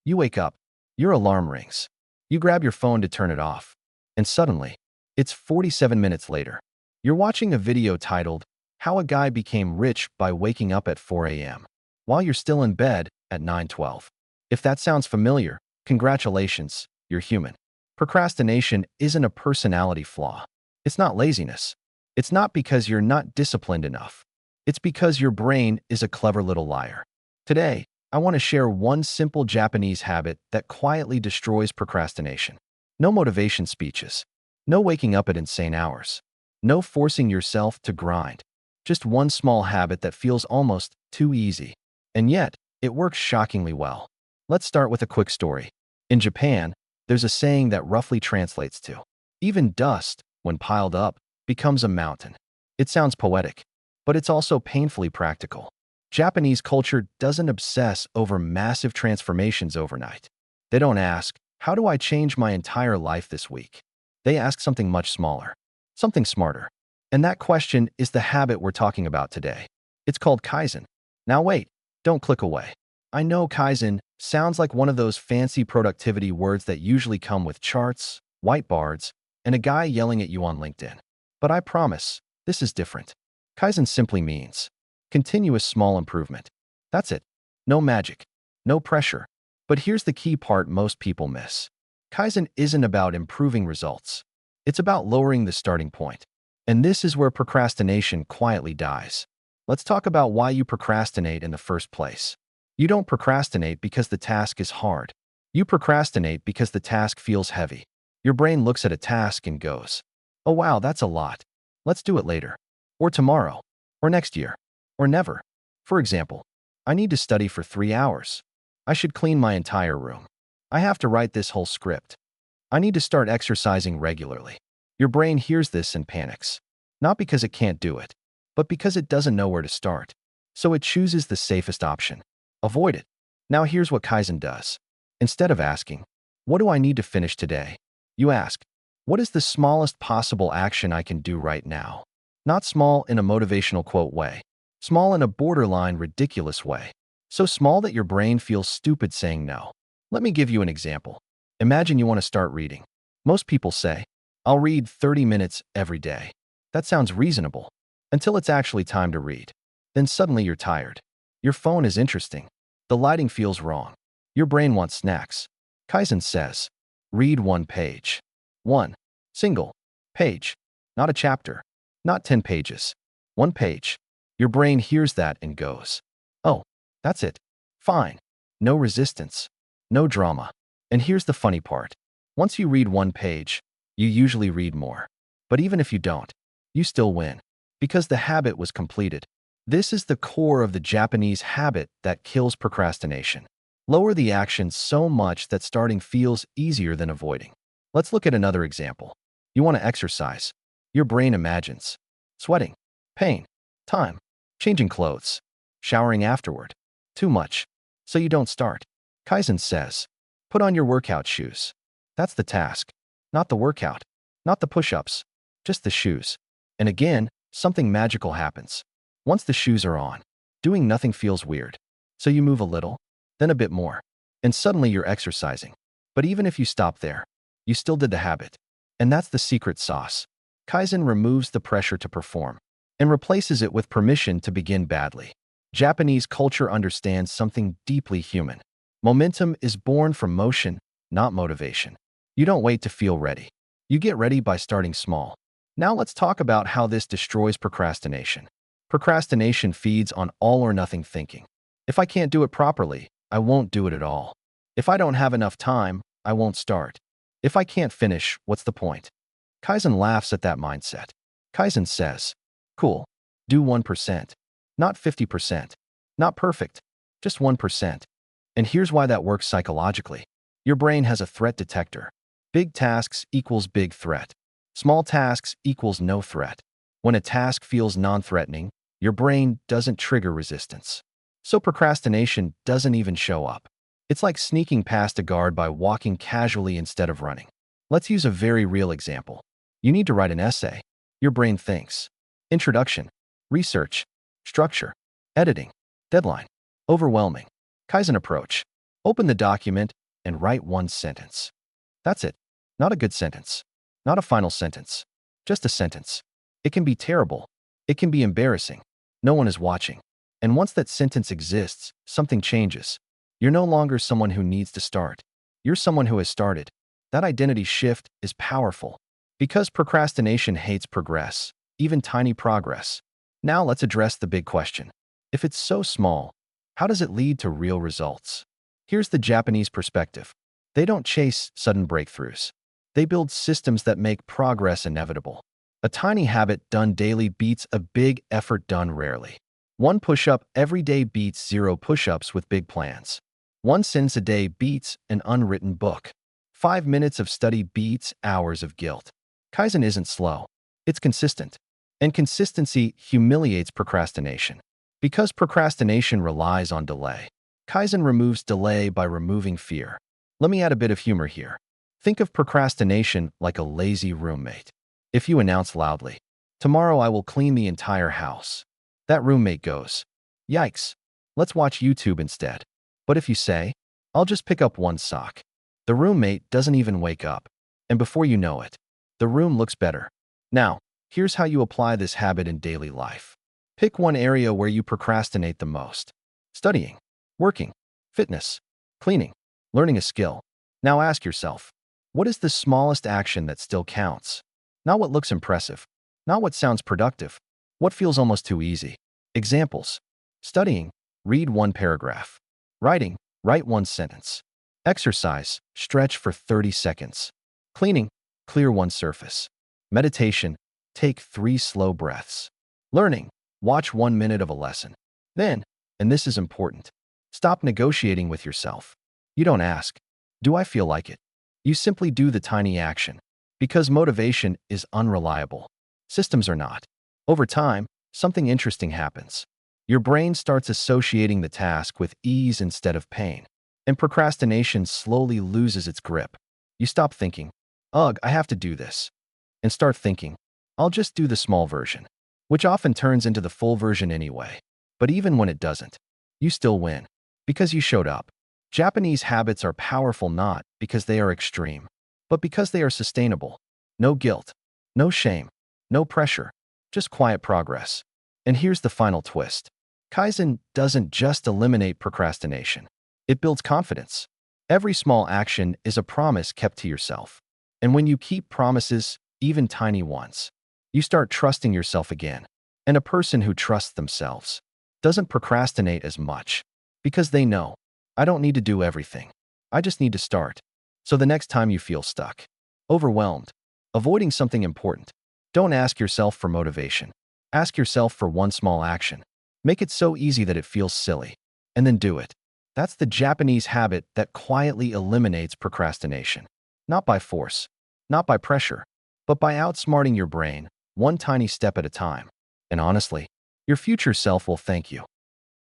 You wake up, your alarm rings. You grab your phone to turn it off. And suddenly, it's 47 minutes later. You're watching a video titled, How a Guy Became Rich by Waking Up at 4 a.m. while you're still in bed at 9:12. If that sounds familiar, congratulations, you're human. Procrastination isn't a personality flaw. It's not laziness. It's not because you're not disciplined enough. It's because your brain is a clever little liar. Today, I want to share one simple Japanese habit that quietly destroys procrastination. No motivation speeches. No waking up at insane hours. No forcing yourself to grind. Just one small habit that feels almost too easy. And yet, it works shockingly well. Let's start with a quick story. In Japan, there's a saying that roughly translates to, even dust, when piled up, becomes a mountain. It sounds poetic, but it's also painfully practical. Japanese culture doesn't obsess over massive transformations overnight. They don't ask, how do I change my entire life this week? They ask something much smaller, something smarter. And that question is the habit we're talking about today. It's called Kaizen. Now wait, don't click away. I know Kaizen sounds like one of those fancy productivity words that usually come with charts, whiteboards, and a guy yelling at you on LinkedIn. But I promise, this is different. Kaizen simply means continuous small improvement. That's it. No magic. No pressure. But here's the key part most people miss. Kaizen isn't about improving results. It's about lowering the starting point. And this is where procrastination quietly dies. Let's talk about why you procrastinate in the first place. You don't procrastinate because the task is hard. You procrastinate because the task feels heavy. Your brain looks at a task and goes, oh wow, that's a lot. Let's do it later. Or tomorrow. Or next year. Or never. For example, I need to study for 3 hours. I should clean my entire room. I have to write this whole script. I need to start exercising regularly. Your brain hears this and panics. Not because it can't do it, but because it doesn't know where to start. So it chooses the safest option. Avoid it. Now here's what Kaizen does. Instead of asking, what do I need to finish today? You ask, what is the smallest possible action I can do right now? Not small in a motivational quote way. Small in a borderline ridiculous way. So small that your brain feels stupid saying no. Let me give you an example. Imagine you want to start reading. Most people say, I'll read 30 minutes every day. That sounds reasonable, until it's actually time to read. Then suddenly you're tired. Your phone is interesting. The lighting feels wrong. Your brain wants snacks. Kaizen says, read one page. One single page. Not a chapter. Not 10 pages. One page. Your brain hears that and goes, oh, that's it. Fine. No resistance. No drama. And here's the funny part. Once you read one page, you usually read more. But even if you don't, you still win. Because the habit was completed. This is the core of the Japanese habit that kills procrastination. Lower the action so much that starting feels easier than avoiding. Let's look at another example. You want to exercise. Your brain imagines sweating, pain, time, changing clothes, showering afterward. Too much. So you don't start. Kaizen says, put on your workout shoes. That's the task. Not the workout. Not the push-ups. Just the shoes. And again, something magical happens. Once the shoes are on, doing nothing feels weird. So you move a little, then a bit more, and suddenly you're exercising. But even if you stop there, you still did the habit. And that's the secret sauce. Kaizen removes the pressure to perform and replaces it with permission to begin badly. Japanese culture understands something deeply human. Momentum is born from motion, not motivation. You don't wait to feel ready. You get ready by starting small. Now let's talk about how this destroys procrastination. Procrastination feeds on all or nothing thinking. If I can't do it properly, I won't do it at all. If I don't have enough time, I won't start. If I can't finish, what's the point? Kaizen laughs at that mindset. Kaizen says, cool, do 1%, not 50%, not perfect, just 1%. And here's why that works psychologically. Your brain has a threat detector. Big tasks equals big threat. Small tasks equals no threat. When a task feels non-threatening, your brain doesn't trigger resistance. So procrastination doesn't even show up. It's like sneaking past a guard by walking casually instead of running. Let's use a very real example. You need to write an essay. Your brain thinks. Introduction, research, structure, editing, deadline, overwhelming. Kaizen approach. Open the document and write one sentence. That's it. Not a good sentence. Not a final sentence. Just a sentence. It can be terrible. It can be embarrassing. No one is watching. And once that sentence exists, something changes. You're no longer someone who needs to start. You're someone who has started. That identity shift is powerful. Because procrastination hates progress, even tiny progress. Now let's address the big question. If it's so small, how does it lead to real results? Here's the Japanese perspective. They don't chase sudden breakthroughs. They build systems that make progress inevitable. A tiny habit done daily beats a big effort done rarely. One push-up every day beats 0 push-ups with big plans. One sentence a day beats an unwritten book. 5 minutes of study beats hours of guilt. Kaizen isn't slow. It's consistent. And consistency humiliates procrastination. Because procrastination relies on delay. Kaizen removes delay by removing fear. Let me add a bit of humor here. Think of procrastination like a lazy roommate. If you announce loudly, "Tomorrow I will clean the entire house," that roommate goes, "Yikes, let's watch YouTube instead." But if you say, "I'll just pick up one sock," the roommate doesn't even wake up. And before you know it, the room looks better. Now, here's how you apply this habit in daily life. Pick one area where you procrastinate the most. Studying, working, fitness, cleaning, learning a skill. Now ask yourself, what is the smallest action that still counts? Not what looks impressive, not what sounds productive, what feels almost too easy. Examples. Studying, read one paragraph. Writing, write one sentence. Exercise, stretch for 30 seconds. Cleaning, clear one surface. Meditation, take 3 slow breaths. Learning, watch 1 minute of a lesson. Then, and this is important, stop negotiating with yourself. You don't ask, "Do I feel like it?" You simply do the tiny action. Because motivation is unreliable. Systems are not. Over time, something interesting happens. Your brain starts associating the task with ease instead of pain. And procrastination slowly loses its grip. You stop thinking, "Ugh, I have to do this," and start thinking, "I'll just do the small version," which often turns into the full version anyway. But even when it doesn't, you still win. Because you showed up. Japanese habits are powerful not because they are extreme, but because they are sustainable. No guilt, no shame, no pressure, just quiet progress. And here's the final twist. Kaizen doesn't just eliminate procrastination. It builds confidence. Every small action is a promise kept to yourself. And when you keep promises, even tiny ones, you start trusting yourself again. And a person who trusts themselves doesn't procrastinate as much because they know, "I don't need to do everything. I just need to start." So the next time you feel stuck, overwhelmed, avoiding something important, don't ask yourself for motivation. Ask yourself for one small action. Make it so easy that it feels silly, and then do it. That's the Japanese habit that quietly eliminates procrastination. Not by force, not by pressure, but by outsmarting your brain, one tiny step at a time. And honestly, your future self will thank you.